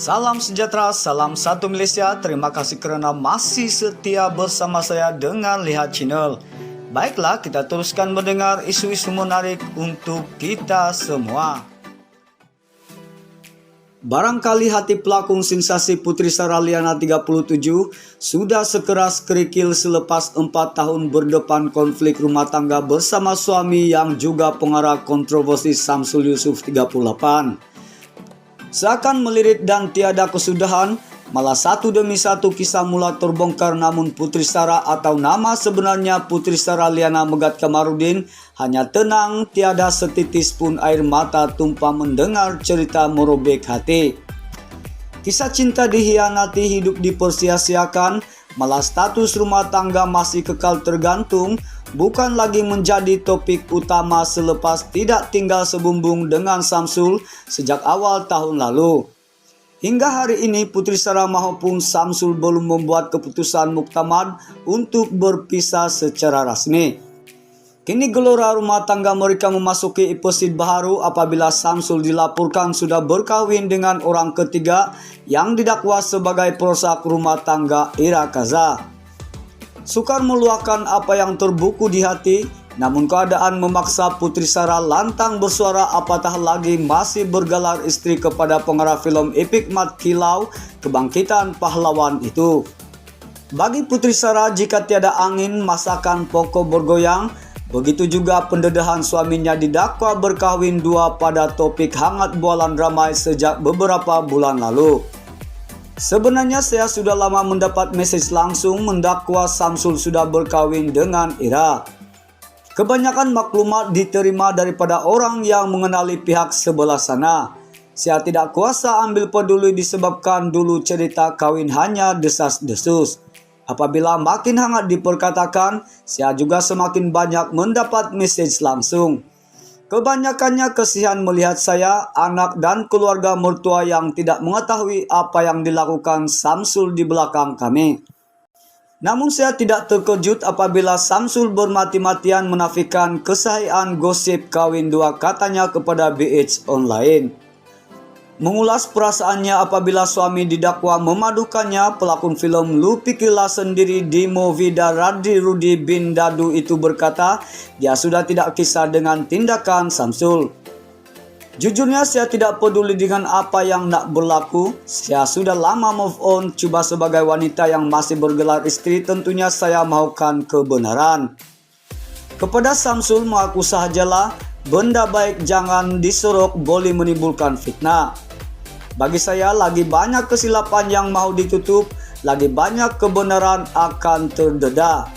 Salam sejahtera, salam satu Malaysia. Terima kasih kerana masih setia bersama saya dengan Lihat Channel. Baiklah, kita teruskan mendengar isu-isu menarik untuk kita semua. Barangkali hati pelakon sensasi Puteri Sarah Liana 37 sudah sekeras kerikil selepas 4 tahun berdepan konflik rumah tangga bersama suami yang juga pengarah kontroversi Samsul Yusof 38. Seakan melirit dan tiada kesudahan, malah satu demi satu kisah mula terbongkar, namun Puteri Sarah atau nama sebenarnya Puteri Sarah Liana Megat Kamarudin hanya tenang, tiada setitis pun air mata tumpah mendengar cerita merobek hati. Kisah cinta dikhianati, hidup dipersia-siakan, malah status rumah tangga masih kekal tergantung, bukan lagi menjadi topik utama selepas tidak tinggal sebumbung dengan Samsul sejak awal tahun lalu. Hingga hari ini Puteri Sarah maupun Samsul belum membuat keputusan muktamad untuk berpisah secara rasmi. Kini gelora rumah tangga mereka memasuki episode baru apabila Samsul dilaporkan sudah berkahwin dengan orang ketiga yang didakwa sebagai perosak rumah tangga Ira Kaza. Sukar meluahkan apa yang terbuku di hati, namun keadaan memaksa Puteri Sarah lantang bersuara, apatah lagi masih bergelar istri kepada pengarah filem epik Mat Kilau Kebangkitan Pahlawan itu. Bagi Puteri Sarah, jika tiada angin, masakan pokok bergoyang. Begitu juga pendedahan suaminya didakwa berkahwin dua pada topik hangat bualan ramai sejak beberapa bulan lalu. Sebenarnya saya sudah lama mendapat mesej langsung mendakwa Samsul sudah berkahwin dengan Ira. Kebanyakan maklumat diterima daripada orang yang mengenali pihak sebelah sana. Saya tidak kuasa ambil peduli disebabkan dulu cerita kahwin hanya desas-desus. Apabila makin hangat diperkatakan, saya juga semakin banyak mendapat mesej langsung. Kebanyakannya kesian melihat saya, anak dan keluarga mertua yang tidak mengetahui apa yang dilakukan Samsul di belakang kami. Namun saya tidak terkejut apabila Samsul bermati-matian menafikan kesahihan gosip kawin dua katanya kepada BH Online. Mengulas perasaannya apabila suami didakwa memadukannya, pelakon filem Lu Pikirlah Sendiri di Movida Radhi Rudi bin Dadu itu berkata dia sudah tidak kisah dengan tindakan Samsul. Jujurnya saya tidak peduli dengan apa yang nak berlaku. Saya sudah lama move on. Cuba sebagai wanita yang masih bergelar istri, tentunya saya mahukan kebenaran. Kepada Samsul mengaku sahajalah, benda baik jangan disorok, boleh menimbulkan fitnah. Bagi saya lagi banyak kesilapan yang mau ditutup, lagi banyak kebenaran akan terdedah.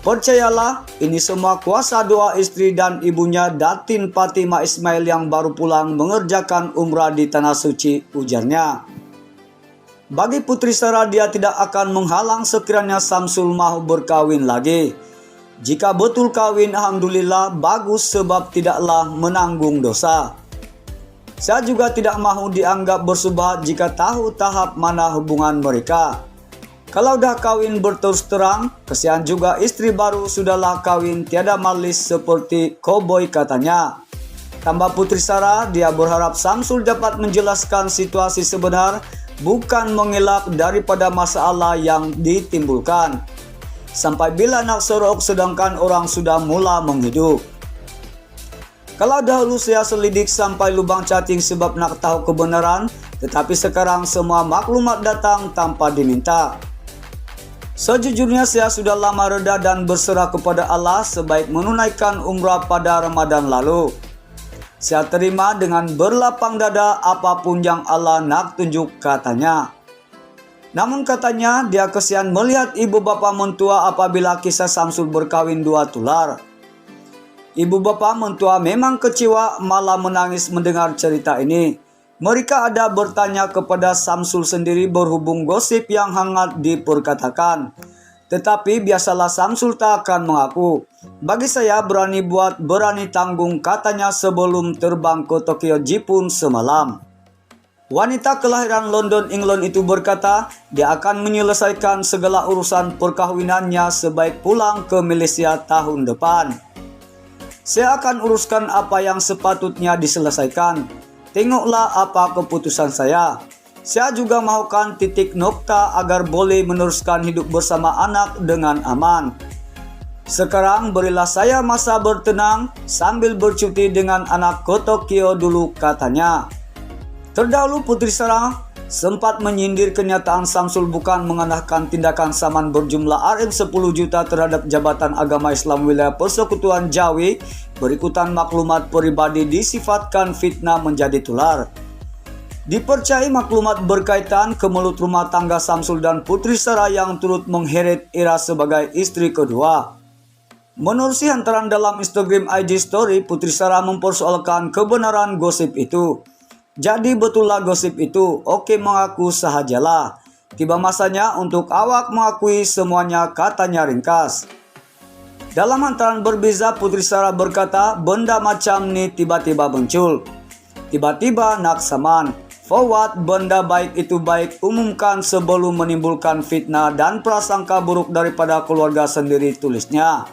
Percayalah, ini semua kuasa doa istri dan ibunya Datin Fatimah Ismail yang baru pulang mengerjakan umrah di Tanah Suci, ujarnya. Bagi Puteri Sarah, dia tidak akan menghalang sekiranya Samsul mahu berkahwin lagi. Jika betul kawin, alhamdulillah bagus sebab tidaklah menanggung dosa. Saya juga tidak mahu dianggap bersubhat jika tahu tahap mana hubungan mereka. Kalau dah kawin berterus terang, kesian juga istri baru sudahlah kawin tiada malis seperti koboi katanya. Tambah Puteri Sarah, dia berharap Samsul dapat menjelaskan situasi sebenar, bukan mengelak daripada masalah yang ditimbulkan. Sampai bila nak sorok sedangkan orang sudah mula menghidup. Kalau dahulu saya selidik sampai lubang cacing sebab nak tahu kebenaran, tetapi sekarang semua maklumat datang tanpa diminta. Sejujurnya saya sudah lama reda dan berserah kepada Allah sebaik menunaikan umrah pada Ramadan lalu. Saya terima dengan berlapang dada apapun yang Allah nak tunjuk katanya. Namun katanya dia kesian melihat ibu bapa mentua apabila kisah Samsul berkahwin dua tular. Ibu bapa mentua memang kecewa, malah menangis mendengar cerita ini. Mereka ada bertanya kepada Samsul sendiri berhubung gosip yang hangat diperkatakan. Tetapi biasalah Samsul tak akan mengaku. Bagi saya berani buat, berani tanggung katanya sebelum terbang ke Tokyo Jepun semalam. Wanita kelahiran London, England itu berkata dia akan menyelesaikan segala urusan perkahwinannya sebaik pulang ke Malaysia tahun depan. Saya akan uruskan apa yang sepatutnya diselesaikan. Tengoklah apa keputusan saya. Saya juga maukan titik nokta agar boleh meneruskan hidup bersama anak dengan aman. Sekarang berilah saya masa bertenang sambil bercuti dengan anak ke Tokyo dulu, katanya. Terdahulu Putri Sarah sempat menyindir kenyataan Samsul bukan mengenahkan tindakan saman berjumlah Rm 10 juta terhadap Jabatan Agama Islam Wilayah Persekutuan Jawi. Berikutan maklumat pribadi disifatkan fitnah menjadi tular. Dipercayai maklumat berkaitan kemelut rumah tangga Samsul dan Putri Sarah yang turut mengheret Ira sebagai istri kedua. Menurut si hantaran dalam Instagram IG Story, Putri Sarah mempersoalkan kebenaran gosip itu. Jadi betullah gosip itu, oke mengaku sahajalah. Tiba masanya untuk awak mengakui semuanya, katanya ringkas. Dalam hantaran berbeza, Putri Sarah berkata benda macam ni tiba-tiba muncul. Tiba-tiba nak saman. Forward, benda baik itu baik umumkan sebelum menimbulkan fitnah dan prasangka buruk daripada keluarga sendiri, tulisnya.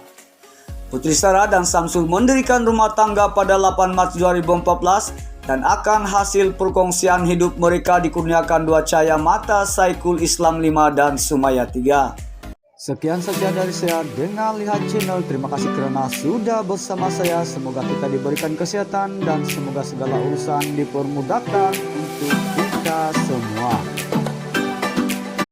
Putri Sarah dan Samsul mendirikan rumah tangga pada 8 Maret 2014 dan akan hasil perkongsian hidup mereka dikurniakan dua cahaya mata, Saikul Islam 5 dan Sumaya 3. Sekian saja dari saya dengan Lihat Channel. Terima kasih karena sudah bersama saya. Semoga kita diberikan kesehatan dan semoga segala urusan dipermudahkan untuk kita semua.